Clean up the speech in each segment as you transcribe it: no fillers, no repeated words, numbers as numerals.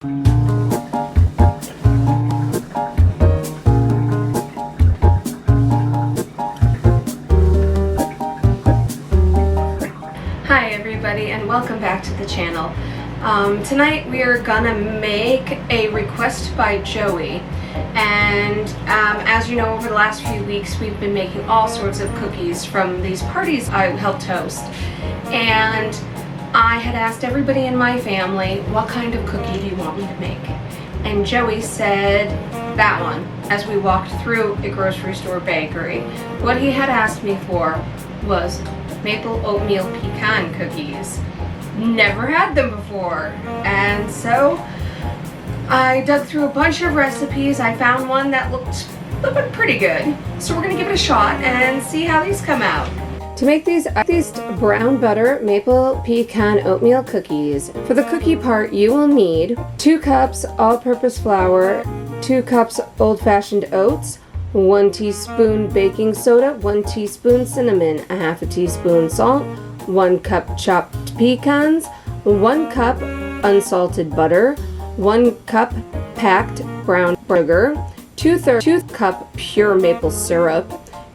Hi everybody and welcome back to the channel. Tonight we are gonna make a request by Joey, and as you know, over the last few weeks we've been making all sorts of cookies from these parties I helped host, and I had asked everybody in my family, what kind of cookie do you want me to make? And Joey said that one as we walked through a grocery store bakery. What he had asked me for was maple oatmeal pecan cookies. Never had them before, and so I dug through a bunch of recipes. I found one that looked pretty good, so we're gonna give it a shot and see how these come out. To make these brown butter maple pecan oatmeal cookies, for the cookie part you will need 2 cups all-purpose flour, 2 cups old-fashioned oats, 1 teaspoon baking soda, 1 teaspoon cinnamon, a half a teaspoon salt, 1 cup chopped pecans, 1 cup unsalted butter, 1 cup packed brown sugar, 2 cup pure maple syrup,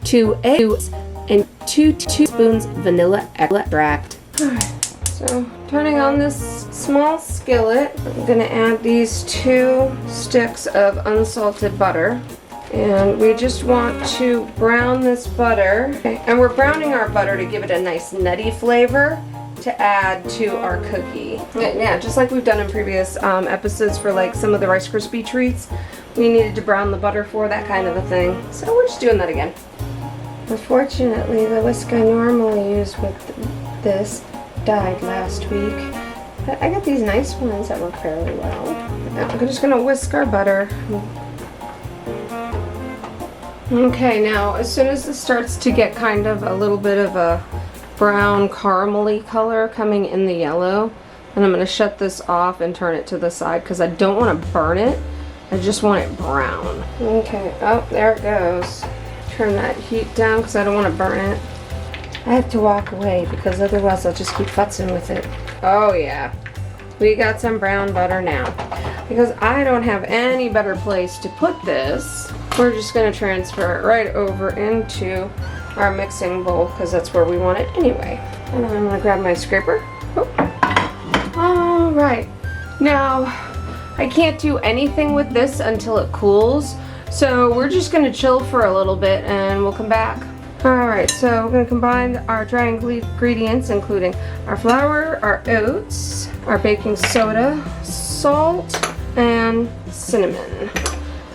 2 eggs, and 2 teaspoons vanilla extract. Alright, so turning on this small skillet, I'm going to add these 2 sticks of unsalted butter. And we just want to brown this butter. Okay, and we're browning our butter to give it a nice nutty flavor to add to our cookie. Yeah, just like we've done in previous episodes for like some of the Rice Krispie treats. We needed to brown the butter for that kind of a thing. So we're just doing that again. Unfortunately, the whisk I normally use with this died last week. But I got these nice ones that work fairly well. Now I'm just gonna whisk our butter. Okay, now as soon as this starts to get kind of a little bit of a brown caramely color coming in the yellow, and I'm going to shut this off and turn it to the side because I don't want to burn it. I just want it brown. Okay, oh, there it goes. Turn that heat down because I don't want to burn it. I have to walk away because otherwise I'll just keep futzing with it. Oh yeah, we got some brown butter now. Because I don't have any better place to put this, we're just going to transfer it right over into our mixing bowl because that's where we want it anyway. And I'm going to grab my scraper. Oh. Alright, now I can't do anything with this until it cools, so we're just going to chill for a little bit and we'll come back. Alright, so we're going to combine our dry ingredients, including our flour, our oats, our baking soda, salt, and cinnamon.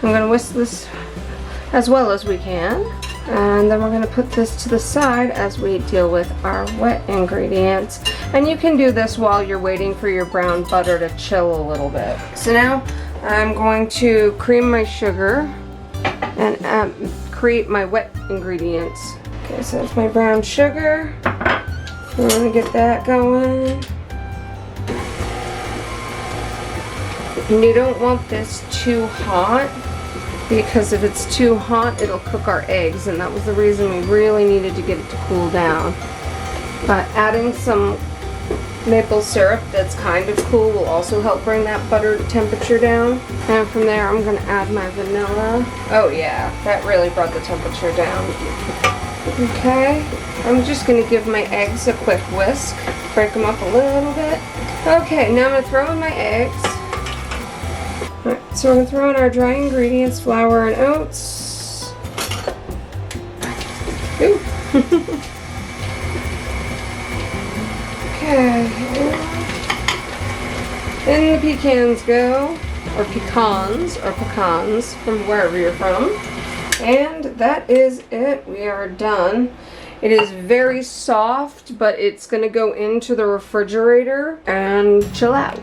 I'm going to whisk this as well as we can, and then we're going to put this to the side as we deal with our wet ingredients. And you can do this while you're waiting for your brown butter to chill a little bit. So now I'm going to cream my sugar and create my wet ingredients. Okay, so that's my brown sugar. I'm going to get that going. And you don't want this too hot, because if it's too hot it'll cook our eggs, and that was the reason we really needed to get it to cool down. But adding some maple syrup that's kind of cool will also help bring that butter temperature down. And from there I'm going to add my vanilla. Oh yeah, that really brought the temperature down. Okay, I'm just going to give my eggs a quick whisk, break them up a little bit. Okay, now I'm going to throw in my eggs. Alright, so we're going to throw in our dry ingredients, flour and oats. Ooh. Okay. In the pecans go, or pecans, from wherever you're from. And that is it. We are done. It is very soft, but it's going to go into the refrigerator and chill out.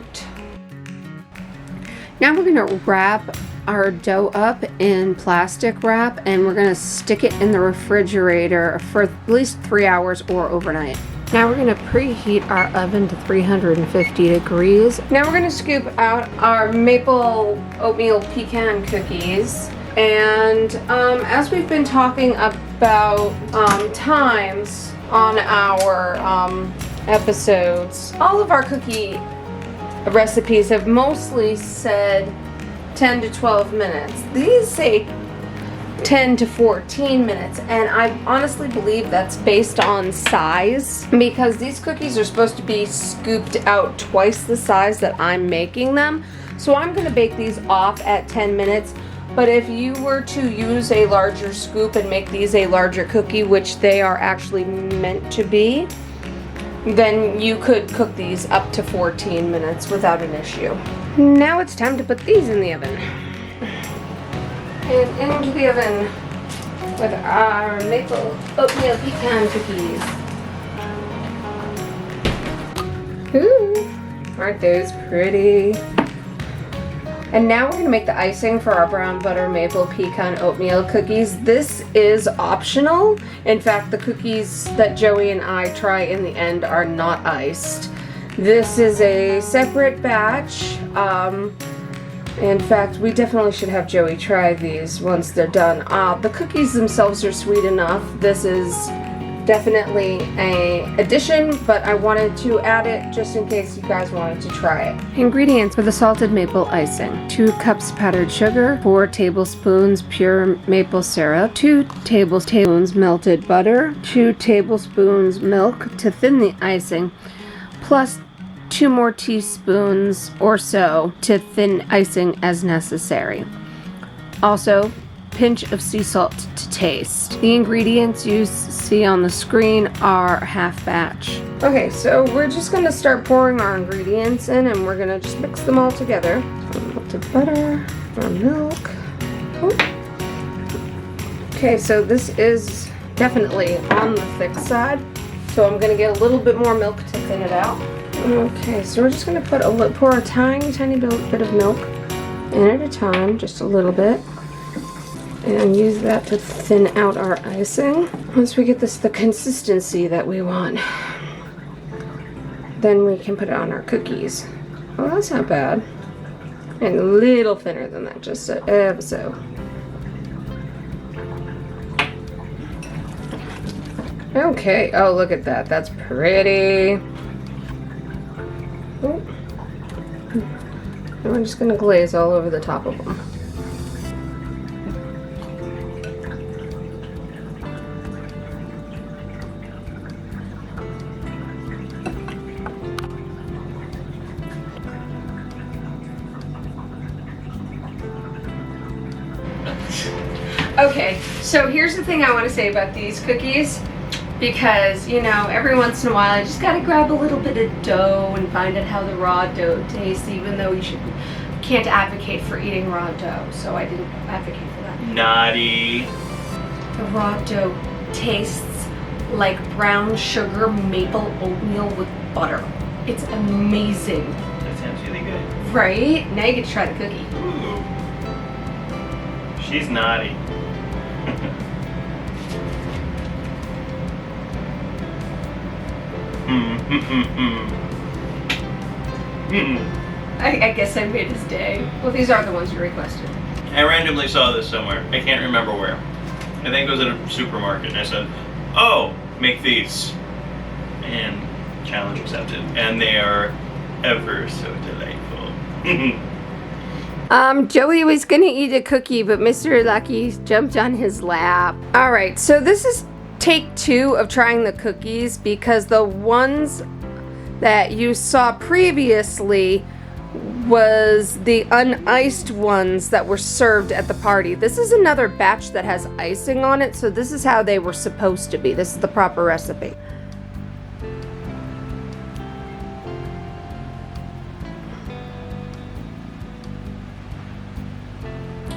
Now we're going to wrap our dough up in plastic wrap, and we're going to stick it in the refrigerator for at least 3 hours or overnight. Now we're going to preheat our oven to 350 degrees. Now we're going to scoop out our maple oatmeal pecan cookies. And as we've been talking about times on our episodes, all of our cookie recipes have mostly said 10 to 12 minutes. These say 10 to 14 minutes, and I honestly believe that's based on size, because these cookies are supposed to be scooped out twice the size that I'm making them. So I'm going to bake these off at 10 minutes, but if you were to use a larger scoop and make these a larger cookie, which they are actually meant to be, then you could cook these up to 14 minutes without an issue. Now it's time to put these in the oven. And into the oven with our maple oatmeal pecan cookies. Ooh, aren't those pretty? And now we're gonna make the icing for our brown butter maple pecan oatmeal cookies. This is optional. In fact, the cookies that Joey and I try in the end are not iced. This is a separate batch. In fact, we definitely should have Joey try these once they're done. The cookies themselves are sweet enough. This is definitely an addition, but I wanted to add it just in case you guys wanted to try it. Ingredients for the salted maple icing: 2 cups powdered sugar, 4 tablespoons pure maple syrup, 2 tablespoons melted butter, 2 tablespoons milk to thin the icing, plus 2 more teaspoons or so to thin icing as necessary. Also, pinch of sea salt to taste. The ingredients you see on the screen are half batch. Okay, so we're just gonna start pouring our ingredients in, and we're gonna just mix them all together. Melted butter, our milk. Ooh. Okay, so this is definitely on the thick side, so I'm gonna get a little bit more milk to thin it out. Okay, so we're just gonna pour a tiny bit of milk in at a time, just a little bit, and use that to thin out our icing. Once we get this the consistency that we want, then we can put it on our cookies. Well, that's not bad. And a little thinner than that, just ever so. Okay, oh, look at that. That's pretty. Oh. And we're just going to glaze all over the top of them. Okay, so here's the thing I want to say about these cookies. Because, you know, every once in a while I just gotta grab a little bit of dough and find out how the raw dough tastes, even though you can't advocate for eating raw dough, so I didn't advocate for that. Naughty. The raw dough tastes like brown sugar maple oatmeal with butter. It's amazing. That sounds really good. Right? Now you get to try the cookie. Ooh. She's naughty. I guess I made his day. Well, these are the ones you requested. I randomly saw this somewhere. I can't remember where. I think it was at a supermarket, and I said, oh, make these. And challenge accepted. And they are ever so delightful. Joey was gonna eat a cookie, but Mr. Lucky jumped on his lap. Alright, so this is take 2 of trying the cookies, because the ones that you saw previously was the uniced ones that were served at the party. This is another batch that has icing on it, so this is how they were supposed to be. This is the proper recipe.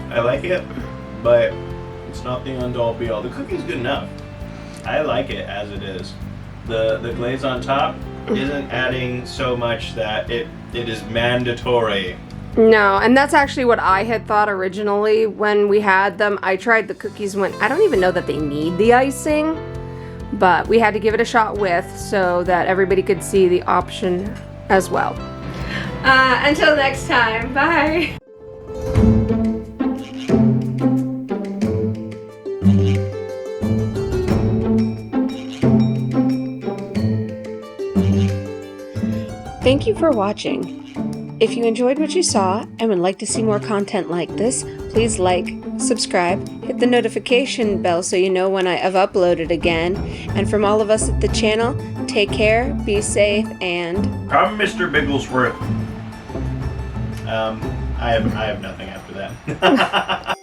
I like it, but it's not the end-all be-all. The cookie's good enough. I like it as it is. The glaze on top isn't adding so much that it is mandatory. No, and that's actually what I had thought originally when we had them. I tried the cookies and went, I don't even know that they need the icing, but we had to give it a shot with so that everybody could see the option as well. Until next time, bye. Thank you for watching. If you enjoyed what you saw and would like to see more content like this, please like, subscribe, hit the notification bell so you know when I have uploaded again. And from all of us at the channel, take care, be safe, and... Come, Mr. Bigglesworth. I have nothing after that.